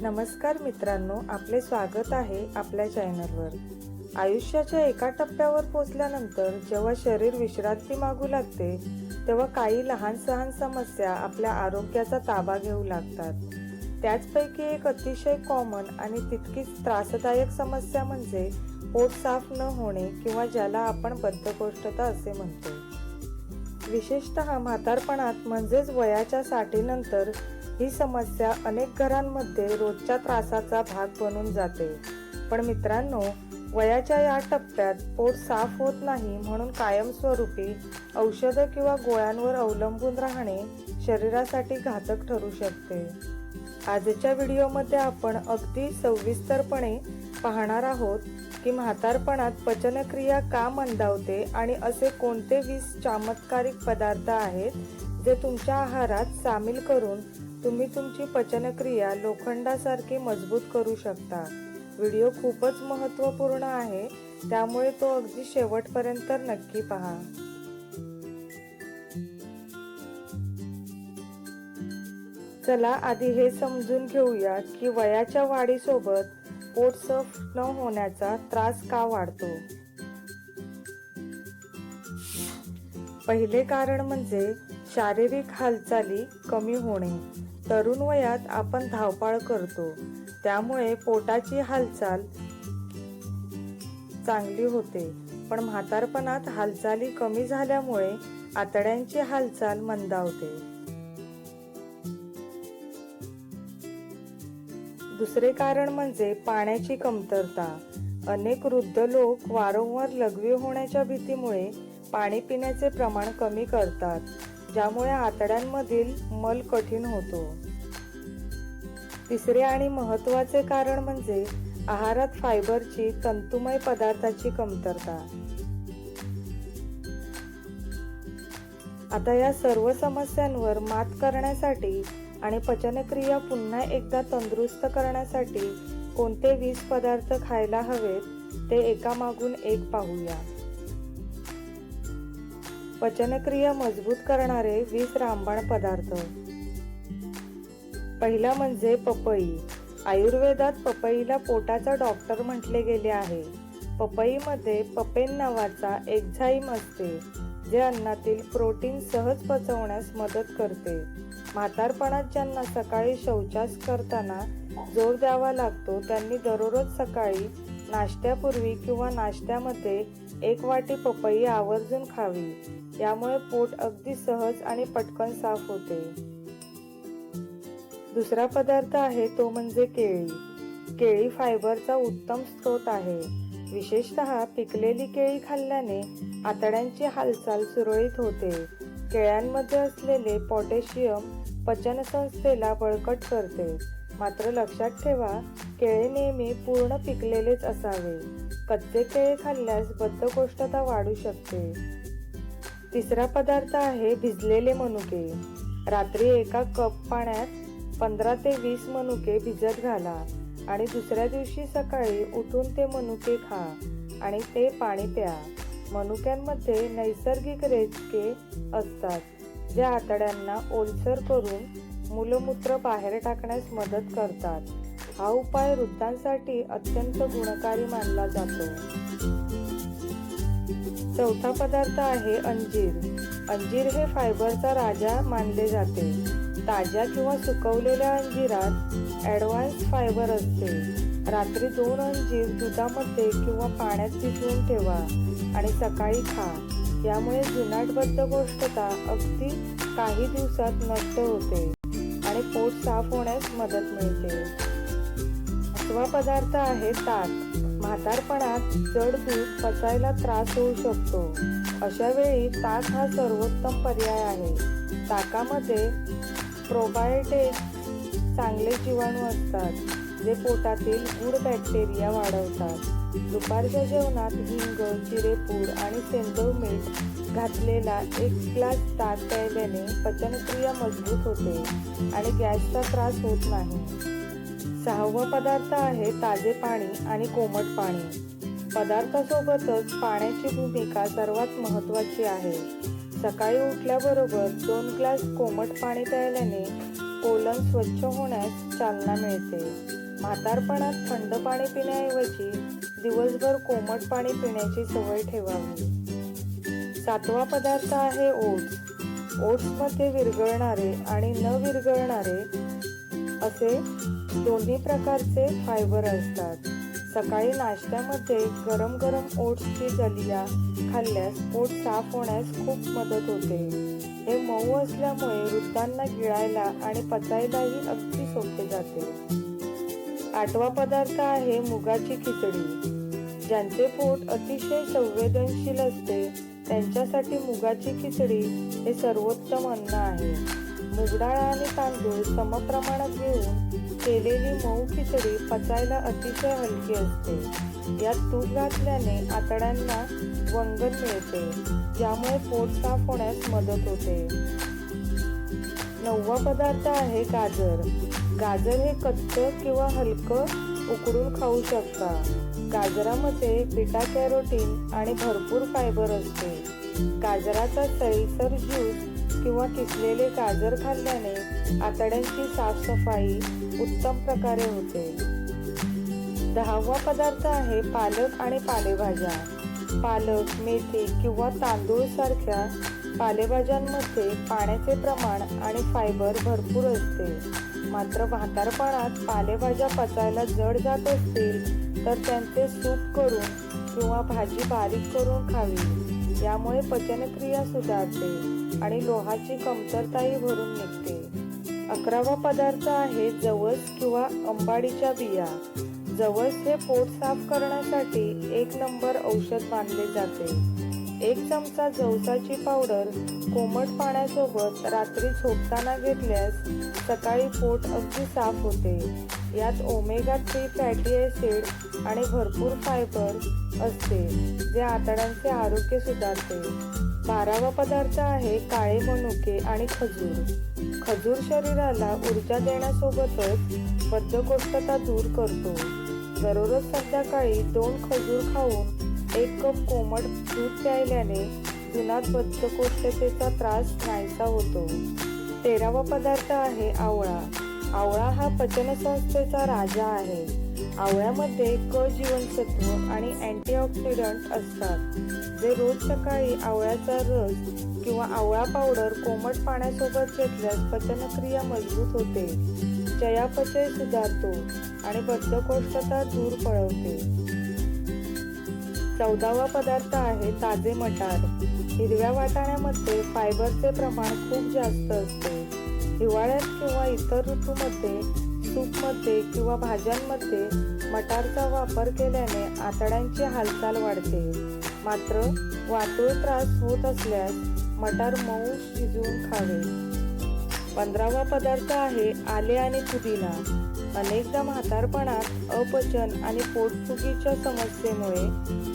नमस्कार मित्रांनो, आपले स्वागत आहे आपल्या चॅनलवर। आयुष्याच्या एका टप्प्यावर पोहोचल्यानंतर जेव्हा शरीर विश्रांती मागू लागते तेव्हा काही लहान सहान समस्या आपल्या आरोग्याचा ताबा घेऊ लागतात। त्याचपैकी एक अतिशय कॉमन आणि तितकीच त्रासदायक समस्या म्हणजे पोट साफ न होणे किंवा ज्याला आपण बद्धकोष्ठता असे म्हणतो। विशेषतः म्हातारपणात म्हणजेच वयाच्या 60 नंतर ही समस्या अनेक घरांमध्ये रोजच्या त्रासाचा भाग बनून जाते। पण मित्रांनो, वयाच्या या टप्प्यात पोट साफ होत नाही म्हणून कायमस्वरूपी औषधं किंवा गोळ्यांवर अवलंबून राहणे शरीरासाठी घातक ठरू शकते। आजच्या व्हिडिओमध्ये आपण अगदी सविस्तरपणे पाहणार आहोत की म्हातारपणात पचनक्रिया का मंदावते आणि असे कोणते 20 चमत्कारिक पदार्थ आहेत जे तुमच्या आहारात सामील करून तुम्ही तुमची पचनक्रिया लोखंडासारखी मजबूत करू शकता। व्हिडिओ खूपच महत्त्वपूर्ण आहे, त्यामुळे तो अगदी शेवटपर्यंत नक्की पहा। चला आधी हे समजून घेऊया की वयाच्या वाढीसोबत पोट साफ न होण्याचा त्रास का वाढतो। पहिले कारण म्हणजे शारीरिक हालचाली कमी होणे। तरुण वयात आपण धावपळ करतो, त्यामुळे पोटाची हालचाल चांगली होते, पण म्हातारपणात हालचाली कमी झाल्यामुळे आतड्यांची हालचाल मंदावते। दुसरे कारण म्हणजे पाण्याची कमतरता। अनेक वृद्ध लोक वारंवार लघवी होण्याच्या भीतीमुळे पाणी पिण्याचे प्रमाण कमी करतात, ज्यामुळे आतड्यांमधील मल कठीण होतो। तिसरे आणि महत्त्वाचे कारण म्हणजे आहारात फायबरची तंतुमय पदार्थाची कमतरता। आता या सर्व समस्यांवर मात करण्यासाठी आणि पचनक्रिया पुन्हा एकदा तंदुरुस्त करण्यासाठी कोणते 20 पदार्थ खायला हवेत ते एकामागून एक पाहूया। पचनक्रिया मजबूत करणारे 20 रामबाण पदार्थ। पहिला म्हणजे पपई। आयुर्वेदात पपईला पोटाचा डॉक्टर म्हटले गेले आहे। पपईमध्ये पपेन नावाचा एन्झाईम असते, जे अन्नातील प्रोटीन सहज पचवण्यास मदत करते। म्हातारपणात ज्यांना सकाळी शौचास करताना जोर द्यावा लागतो त्यांनी दररोज सकाळी नाश्त्यापूर्वी किंवा नाश्त्यामध्ये 1 वाटी पपई आवर्जून खावी। यामुळे पोट अगदी सहज आणि पटकन साफ होते। दुसरा पदार्थ आहे तो म्हणजे केळी। केळी फायबरचा उत्तम स्रोत आहे। विशेषतः पिकलेली केळी खाल्ल्याने आतड्यांची हालचाल सुरळीत होते। केळ्यांमध्ये असलेले पोटॅशियम पचनसंस्थेला बळकट करते। मात्र लक्षात ठेवा, केळे नेहमी पूर्ण पिकलेलेच असावे। कच्चे केळे खाल्ल्यास बद्धकोष्ठता वाढू शकते। तिसरा पदार्थ आहे भिजलेले मनुके। रात्री 1 कप पाण्यात 15 ते 20 मनुके भिजत घाला आणि दुसऱ्या दिवशी सकाळी उठून ते मनुके खा आणि ते पाणी प्या। मनुक्यांमध्ये नैसर्गिक रेचके असतात, जे आतड्यांना ओलसर करून मूलमूत्र बाहेर टाकण्यास मदत करतात। हा उपाय वृद्धांसाठी अत्यंत गुणकारी मानला जातो। चौथा पदार्थ आहे अंजीर। अंजीर हे फायबरचा राजा मानले जाते। ताज्या किंवा सुकवलेल्या अंजिरात ॲडव्हान्स फायबर असते। रात्री 2 अंजीर दुधामध्ये किंवा पाण्यात भिजवून ठेवा आणि सकाळी खा। यामुळे जुनाट बद्धकोष्ठता अगदी काही दिवसात नष्ट होते आणि पोट साफ होण्यास मदत मिळते। 5वा पदार्थ आहे ताक। म्हातारपणात जड दूध पचायला त्रास होऊ शकतो, अशा वेळी ताक हा सर्वोत्तम पर्याय आहे। ताकामध्ये प्रोबायोटिक चांगले जीवाणू असतात, जे पोटातील गूढ बॅक्टेरिया वाढवतात। दुपारच्या जेवणात हिंग, जिरेपूड आणि सेंधव मीठ घातलेला 1 ग्लास ताक प्यायल्याने पचनक्रिया मजबूत होते आणि गॅसचा त्रास होत नाही। 6वा पदार्थ आहे ताजे पाणी आणि कोमट पाणी। पदार्थासोबतच पाण्याची भूमिका सर्वात महत्त्वाची आहे। सकाळी उठल्याबरोबर 2 ग्लास कोमट पाणी प्यायल्याने कोलन स्वच्छ होण्यास चालना मिळते. म्हातारपणात थंड पाणी पिण्याऐवजी दिवसभर कोमट पाणी पिण्याची सवय ठेवावी. 7वा पदार्थ आहे ओट्स. ओट्समध्ये विरघळणारे आणि न विरघळणारे असे दोन्ही प्रकारचे फायबर असतात. सकाळी नाश्त्यामध्ये गरम गरम ओट्सची दलिया खाल्ल्यास पोट साफ होण्यास खूप मदत होते. हे मऊ असल्यामुळे वृद्धांना गिळायला आणि पचायलाही अगदी सोपे जाते. 8वा पदार्थ आहे मुगाची खिचडी. ज्यांचे पोट अतिशय संवेदनशील असते त्यांच्यासाठी मुगाची खिचडी हे सर्वोत्तम अन्न आहे. मूग डाळ आणि तांदूळ समप्रमाणात घेऊन केलेली मऊ खिचडी पचायला अतिशय हलकी असते. यात तूप घातल्याने आतड्यांना वंगण मिळते, ज्यामुळे पोट साफ होण्यास मदत होते. 9वा पदार्थ आहे गाजर. गाजर हे कच्चं किंवा हलकं उकडून खाऊ शकता. गाजरामध्ये बीटा कॅरोटीन आणि भरपूर फायबर असते. गाजराचा सैलसर ज्यूस किंवा किसलेले गाजर खाल्ल्याने आतड्यांची साफसफाई उत्तम प्रकारे होते. 10वा पदार्थ आहे पालक आणि पालेभाज्या. पालक, मेथी किंवा तांदूळ सारख्या पालेभाज्यांमध्ये पाण्याचे प्रमाण आणि फायबर भरपूर असते. मात्र म्हातारपणात पालेभाज्या पचायला जड जात असतील तर त्यांचे सूप करून किंवा भाजी बारीक करून खावी. यामुळे पचनक्रिया सुधारते आणि लोहाची कमतरताही भरून निघते. 11वा पदार्थ आहे जवस किंवा अंबाडीच्या बिया. जवस हे पोट साफ करण्यासाठी 1 नंबर औषध मानले जाते. 1 चमचा जवसाची पावडर कोमट पाण्यासोबत रात्री झोपताना घेतल्यास सकाळी पोट अगदी साफ होते. यात ओमेगा 3 फॅटी ॲसिड आणि भरपूर फायबर असते, जे आतड्यांचे आरोग्य सुधारते. 12वा पदार्थ आहे काळे मनुके आणि खजूर. खजूर शरीराला ऊर्जा देण्यासोबतच बद्धकोष्ठता दूर करतो. दररोज संध्याकाळी 2 खजूर खाऊन 1 कप कोमट दूध प्यायल्याने जुनाट बद्धकोष्ठतेचा त्रास नाहीसा होतो. 13वा पदार्थ आहे आवळा. आवळा हा पचनसंस्थेचा राजा आहे. आवळ्यामध्ये क जीवनसत्व आणि अँटीऑक्सिडंट असतात, जे रोज सकाळी आवळ्याचा रस किंवा आवळा पावडर कोमट पाण्यासोबत घेतल्यास पचनक्रिया मजबूत होते, चयापचय सुधारतो आणि बद्धकोष्ठता दूर पळवते. 14वा पदार्थ आहे ताजे मटार. हिरव्या वाटाण्यामध्ये फायबरचे प्रमाण खूप जास्त असते. हिवाळ्यात किंवा इतर ऋतूमध्ये सूपमध्ये किंवा भाज्यांमध्ये मटारचा वापर केल्याने आतड्यांची हालचाल वाढते. मात्र वातुळ त्रास होत असल्यास मटार मऊ शिजवून खावे. 15वा पदार्थ आहे आले आणि पुदिना. अनेकदा म्हातारपणात अपचन आणि पोटफुगीच्या समस्येमुळे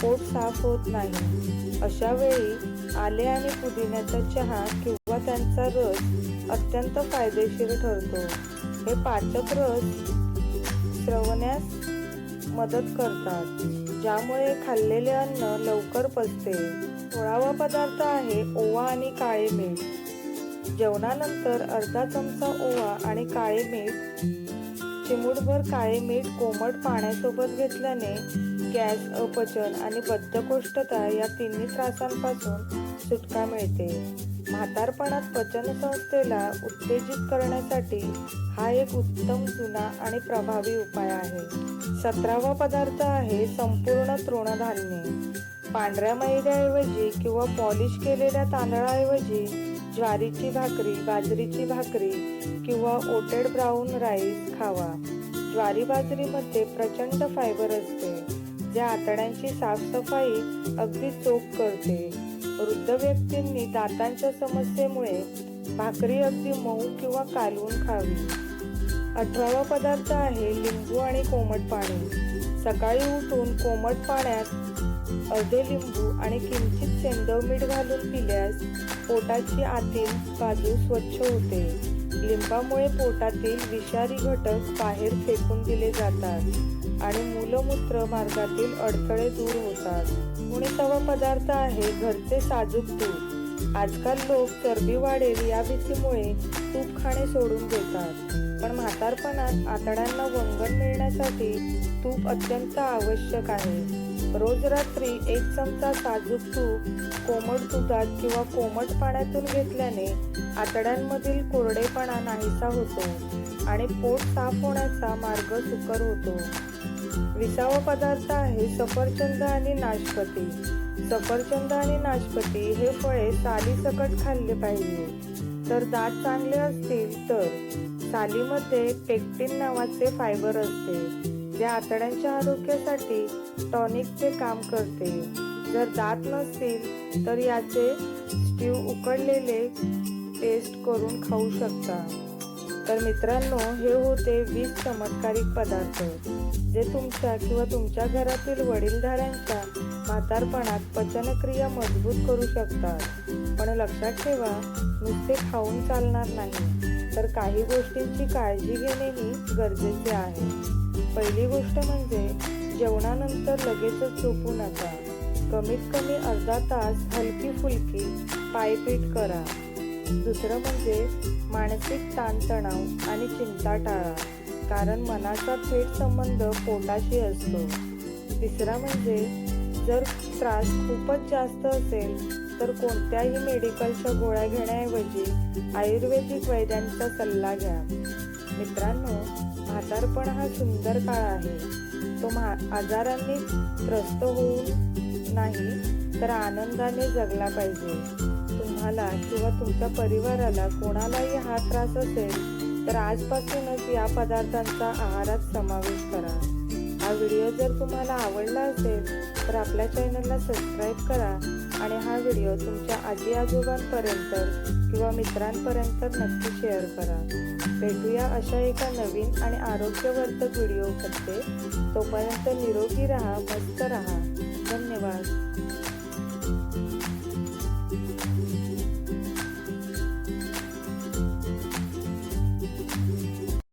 पोट साफ होत नाही. अशा वेळी आले आणि पुदिन्याचा चहा किंवा त्यांचा रस अत्यंत फायदेशीर ठरतो. हे पाचक रस स्रवण्यास मदत करतात, ज्यामुळे खाल्लेले अन्न लवकर पचते. 16वा पदार्थ आहे ओवा आणि काळे मीठ. जेवणानंतर अर्धा चमचा ओवा आणि काळे मीठ, चिमूटभर काळे मीठ कोमट पाण्यासोबत घेतल्याने गॅस, अपचन आणि बद्धकोष्ठता या तिन्ही त्रासांपासून सुटका मिळते. म्हातारपणात पचनसंस्थेला उत्तेजित करण्यासाठी हा एक उत्तम, जुना आणि प्रभावी उपाय आहे. 17वा पदार्थ आहे संपूर्ण तृणधान्ये. पांढऱ्या मैद्याऐवजी किंवा पॉलिश केलेल्या तांदळाऐवजी ज्वारीची भाकरी, बाजरीची भाकरी किंवा ओटेड ब्राऊन राईस खावा. ज्वारी बाजरीमध्ये प्रचंड फायबर असते, जे आतड्यांची साफसफाई अगदी चोख करते. वृद्ध व्यक्तींनी दातांच्या समस्येमुळे भाकरी अगदी मऊ किंवा कालवून खावी. 18वा पदार्थ आहे लिंबू आणि कोमट पाणी. सकाळी उठून कोमट पाण्यात अर्धे लिंबू आणि किंचित सेंधव मीठ घालून पिल्यास पोटाची आतील बाजू स्वच्छ होते. लिंबामुळे पोटातील विषारी घटक बाहेर फेकून दिले जातात आणि मूलमूत्र मार्गातील अडथळे दूर होतात. 19वा पदार्थ आहे घरचे साजूक तूप. आजकाल लोक चरबी वाढेल या भीतीमुळे तूप खाणे सोडून देतात, पण म्हातारपणात आतड्यांना वंगण मिळण्यासाठी तूप अत्यंत आवश्यक आहे. रोज रात्री 1 चमचा साजूक तूप कोमट दुधात किंवा कोमट पाण्यातून घेतल्याने आतड्यांमधील कोरडेपणा नाहीसा होतो आणि पोट साफ होण्याचा मार्ग सुकर होतो. 20वा पदार्थ आहे सफरचंद आणि नाशपती. सफरचंद आणि नाशपती हे फळे सालीसकट खाल्ले पाहिजे. तर दात चांगले असतील तर सालीमध्ये पेक्टिन नावाचे फायबर असते, जे आतड्यांच्या आरोग्यासाठी टॉनिकचे काम करते. जर दात नसतील तर याचे स्ट्यू उकडलेले पेस्ट करून खाऊ शकता. तर मित्रांनो, हे होते 20 चमत्कारिक पदार्थ जे तुमच्या किंवा तुमच्या घरातील वडीलधाऱ्यांच्या म्हातारपणात पचनक्रिया मजबूत करू शकतात. पण लक्षात ठेवा, नुसते खाऊन चालणार नाही, तर काही गोष्टींची काळजी घेणेही गरजेचे आहे. पहिली गोष्ट म्हणजे जेवणानंतर लगेचच झोपू नका. कमीत कमी अर्धा तास हलकी फुलकी पायपीट करा. दुसरं म्हणजे मानसिक ताणतणाव आणि चिंता टाळा, कारण मनाचा थेट संबंध पोटाशी असतो. तिसरा म्हणजे जर त्रास खूपच जास्त असेल तर कोणत्याही मेडिकलच्या गोळ्या घेण्याऐवजी आयुर्वेदिक वैद्यांचा सल्ला घ्या. मित्रांनो, म्हातारपण हा सुंदर काळ आहे. तो आजारांनी त्रस्त होऊन नाही तर आनंदाने जगला पाहिजे. तुम्हाला किंवा तुमच्या परिवाराला कोणालाही हा त्रास असेल तर आजपासूनच या पदार्थांचा आहारात समावेश करा. हा व्हिडिओ जर तुम्हाला आवडला असेल तर आपल्या चॅनलला सबस्क्राईब करा आणि हा व्हिडिओ तुमच्या आजी आजोबांपर्यंत किंवा मित्रांपर्यंत नक्की शेअर करा. भेटूया अशा एका नवीन आणि आरोग्यवर्धक व्हिडिओमध्ये. तोपर्यंत निरोगी राहा, मस्त राहा. धन्यवाद.